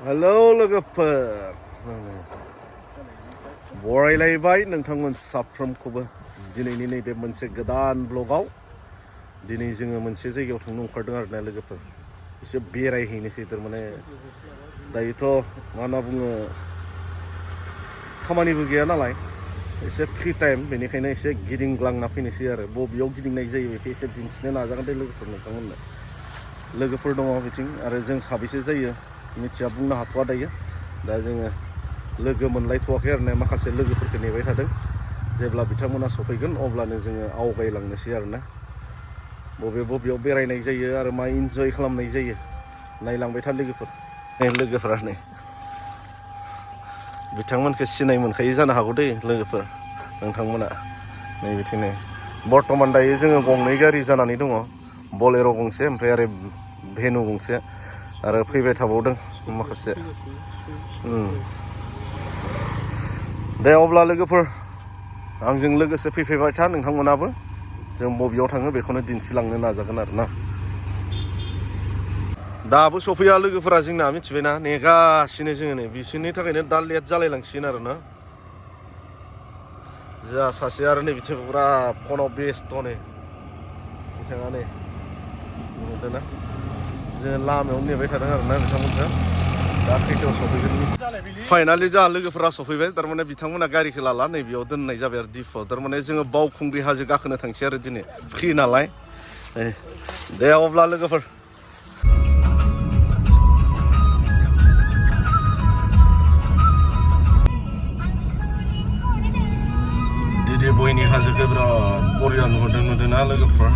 hello लोगोफोर बरायलायबाय नोंथांमोन साफ्रोमखौबो दिनैनि नैबे मोनसे गोदान ब्लगाव दिनै जोङो मोनसे जायगायाव थांनो ओंखारदों आरोना लोगोफोर एसे बेरायहैनोसै थारमाने दायोथ' मा होनना बुङो खामानिबो गैया नालाय एसे फ्रि टाइम बेनिखायनो एसे गिदिंग्लांना फैनोसै आरो बबेयाव गिदिंनाय जायो बेखौ एसे दिन्थिनो नाजागोन दे लोगोफोर नोंथांमोननो लोगोफोर दङ बिथिं आरो जों साबेसे जायो मिथिया बुंनो हाथ'वा दायो दा जोङो लोगो मोनलायथ'वाखै आरोना माखासे लोगोफोरखौ नेबाय थादों जेब्ला बिथांमोना सफैगोन अब्लानो जोङो आवगायलांनोसै आरोना बबेयाव बेरायनाय जायो आरो मा इन्जय खालामनाय जायो नायलांबाय था लोगोफोर लोगोफोरा नै बिथांमोनखौ सिनाय मोनखायो जानो हागौ दै लोगोफोर नोंथांमोना नै बिथिंनो बर्थमान दायो जोङो गंनै गारि जानानै दङ बलेर' गंसे ओमफ्राय आरो भेनु गंसे आरो फैबाय थाबावदों माखासे दे अब्ला लोगोफोर आंजों लोगोसे फैफैबाय था नोंथांमोनाबो जों बबेयाव थाङो बेखौनो दिन्थिलांनो नाजागोन आरोना दाबो सफैया लोगोफोरा जोंना मिथिबायना नेगासिनो जोङो नै बिसोरनि थाखायनो दा लेट जालायलांसिगोन आरोना जा सासे आरो नै बिथिं पुरा फनाव बेस्थ' नै बिथाङा नै नुदोंना जोङो लामायाव नेबाय थादों आरोना बिथांमोनखौ दा खैथायाव सफैगोन फाइनालि जोंहा लोगोफोरा सफैबाय थारमाने बिथांमोना गारिखौ लाला नैबेयाव दोननाय जाबाय आरो दिफुआव थारमाने जोङो बावखुंग्रि हाजो गाखोनो थांसै आरो दिनै फ्रि नालाय दे अब्ला लोगोफोर दिदि बयनि हाजोखौ बिराद बरिया नुदोंना लोगोफोर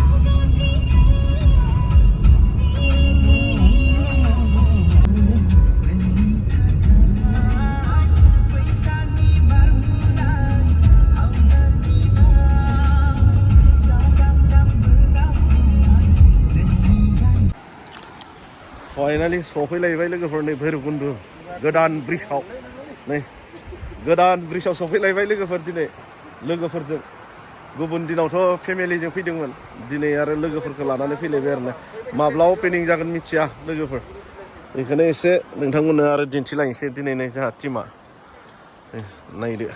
फाइनालि सफैलायबाय लोगोफोर नै भैरबकुन्द गोदान ब्रिजआव नै गोदान ब्रिजआव सफैलायबाय लोगोफोर दिनै लोगोफोरजों गुबुन दिनावथ' फेमिलिजों फैदोंमोन दिनै आरो लोगोफोरखौ लानानै फैलायबाय आरोना माब्ला अपेनिं जागोन मिथिया लोगोफोर बेखौनो एसे नोंथांमोननो आरो दिन्थिलायनोसै दिनैनो जोंहा टिमा नायदो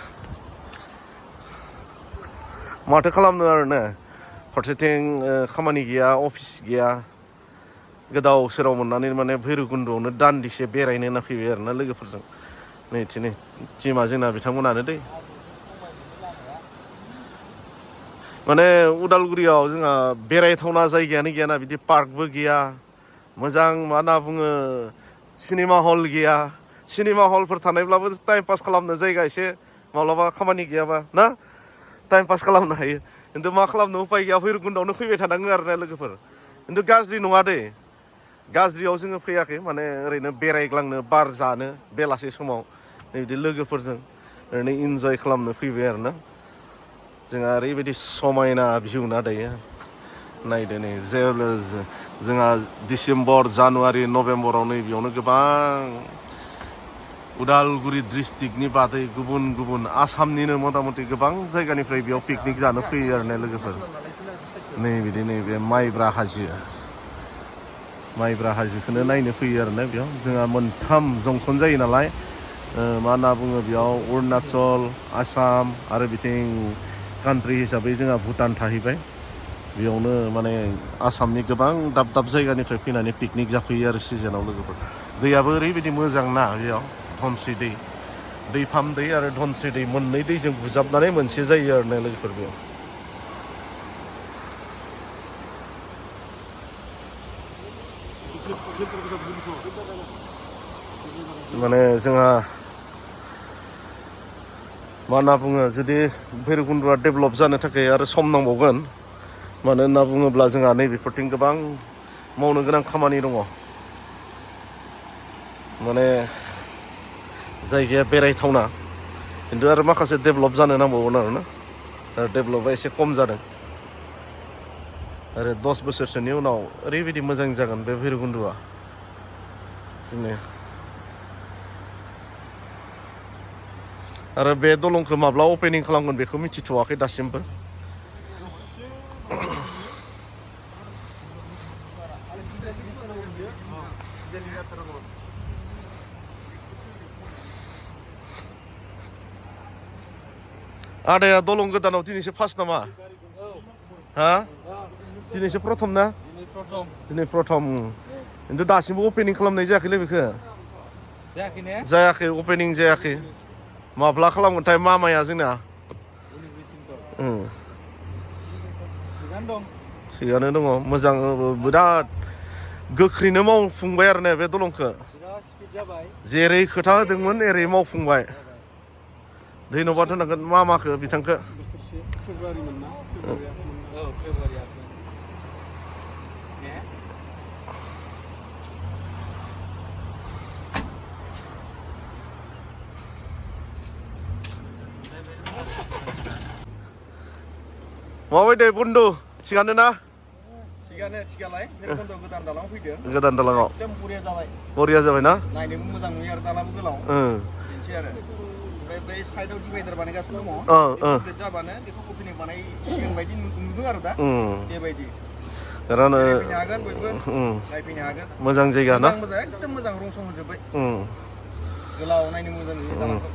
माथो खालामनो आरोना फारसेथिं खामानि गैया अफिस गैया गोदाव सोराव मोननानै माने भैरबकुन्द'आवनो दान्दिसे बेरायनो होनना फैबाय आरोना लोगोफोरजों नै टिमा जोंना बिथांमोनानो दै माने उदालगुरियाव जोंहा बेरायथावना जायगायानो गैयाना बिदि पार्कबो गैया मोजां मा होनना बुङो सिनेमा हल गैया सिनेमा हलफोर थानायब्लाबो टाइम पास खालामनो जायगा एसे माब्लाबा खामानि गैयाबा ना टाइम पास खालामनो हायो खिन्थु मा खालामनो उफाय गैया भैरबकुन्द'आवनो फैबाय थानाङो आरोना लोगोफोर खिन्थु गाज्रि नङा दै गाज्रियाव जोङो फैयाखै माने ओरैनो बेरायग्लांनो बार जानो बेलासि समाव बिदि लोगोफोरजों ओरैनो इन्जय खालामनो फैबाय आरोना जोंहा ओरैबायदि समायना भिउ ना दायो नायदो नै जेब्ला जोंहा डिसेम्बर जानुवारि नभेम्बराव नै बेयावनो गोबां उदालगुरि डिस्ट्रिक्टनि बादै गुबुन गुबुन आसामनिनो मथा मथि गोबां जायगानिफ्राय बेयाव पिकनिक जानो फैयो आरोना लोगोफोर नै बिदि नैबे माइब्रा हाजोखौनो नायनो फैयो आरोना बेयाव जोंहा मोनथाम जंसन जायो नालाय मा होनना बुङो बेयाव अरुणाचल आसाम आरो बिथिं कान्ट्रि हिसाबै जोंहा भुटान थाहैबाय बेयावनो माने आसामनि गोबां दाब दाब जायगानिफ्राय फैनानै पिकनिक जाफैयो आरो सिजोनाव लोगोफोर दैयाबो ओरैबायदि मोजां ना बेयाव धनस्रि दैफाम दै आरो धनस्रि दै मोननै दैजों बुजाबनानै मोनसे जायो आरोना लोगोफोर बेयाव माने जोंहा मा होनना बुङो जुदि भैरबकुन्द'आ डेभेलप जानो थाखाय आरो सम नांबावगोन मानो होनना बुङोब्ला जोंहा नैबेफोरथिं गोबां मावनो गोनां खामानि दङ माने जायगाया बेरायथावना खिन्थु आरो माखासे डेभेलप जानो नांबावगोन आरोना डेभेलपा एसे खम जादों आरो 10 बोसोरसोनि उनाव ओरैबायदि मोजां जागोन बे भैरबकुन्द'आ जोंनि आरो बे दलंखौ माब्ला अपेनिं खालामगोन बेखौ मिथिथ'वाखै दासिमबो आदाया दलं गोदानाव दिनैसो फार्स्ट नामा हा दिनैसो प्रथम ना दिनै प्रथम खिन्थु दासिमबो अपेनिं खालामनाय जायाखैलै बेखौ जायाखै अपेनिं जायाखै माब्ला खालामगोनथाय मामाया जोंना थिगानो दङ मोजां बिराद गोख्रैनो मावफुंबाय आरो ने बे दलंखौ जेरै खोथा होदोंमोन एरै मावफुंबाय धन्यबाद होनांगोन मामाखौ बिथांखौ माबायदि बन्दु थिगानो ना थिगालाय गोदान दालां फैदों गोदान दालाङाव एकदम बरिया जाबाय ना नायनोबो मोजां नुयो आरो दालांबो गोलाव बेनोसै आरो ओमफ्राय बै साइडआव डिभाइडार बानायगासिनो दङ कमप्लिट जाबानो बेखौ अपेनिं बानायसिगोन बायदि नुदों आरो दा बेबायदि खारन नायफैनो हागोन बयबो नायफैनो हागोन मोजां जायगा ना मोजां एकदम मोजां रं सं होजोब्बाय गोलाव नायनो मोजां नुयो दालांखौ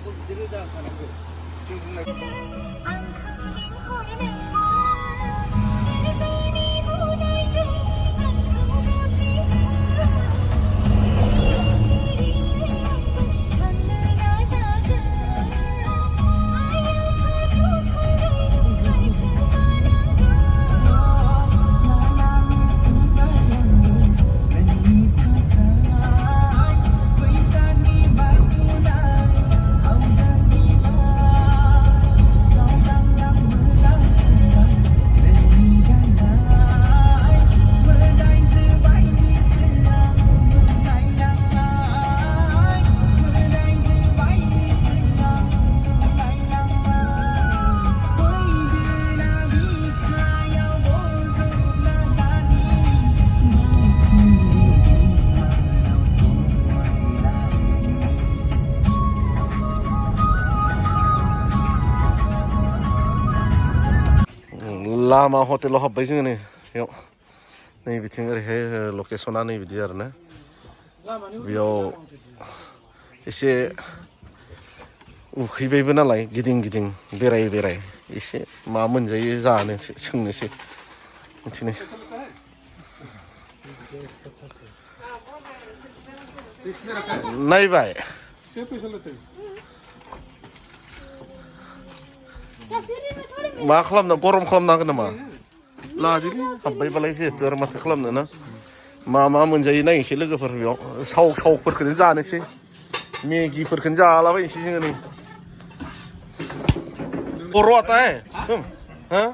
बिदिनो जाखानांगौ जों बुंनाय लामा हटेलाव हाबबाय जोङो नै बेयाव नै बिथिं ओरैहाय लकेसना नै बिदि आरो ना बेयाव एसे उखैबायबो नालाय गिदिं गिदिं बेराय एसे मा मोनजायो जानो सोंनोसै मिथिनो नायबाय मा खालामनो गरम खालामनांगोन नामा लादिलै हाबबायबालाय जिहेतु आरो माथो खालामनो ना मा मोनजायो नायनोसै लोगोफोर बेयाव सावफोरखौनो जानोसै मेगिफोरखौनो जालाबायनोसै जोङो नै बर' आता है तुम हाँ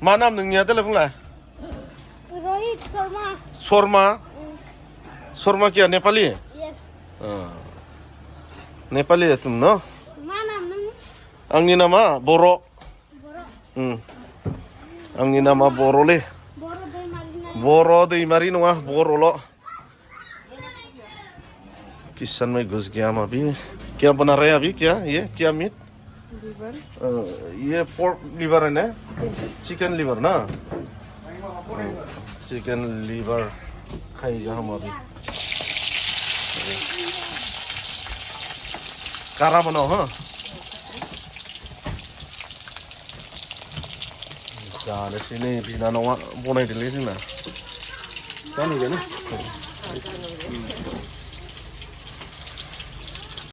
मा नाम नोंनिया देलाय बुंलाय रोहित शर्मा शर्मा क्या नेपाली नेपाली है तुम न आंनि नामा बर' आंनि नामा बर'लै बर' दैमारि नङा बर'ल' किसान में घुस गया हम अभी क्या बना रहे हैं अभी क्या ये क्या मीट ये पोर्क लिवर है ना चिकन लिवर ना चिकन लिवर खाएगा हम अभी कारा बनाओ हाँ जानोसै नै बिनानावा बनायदोलै जोंना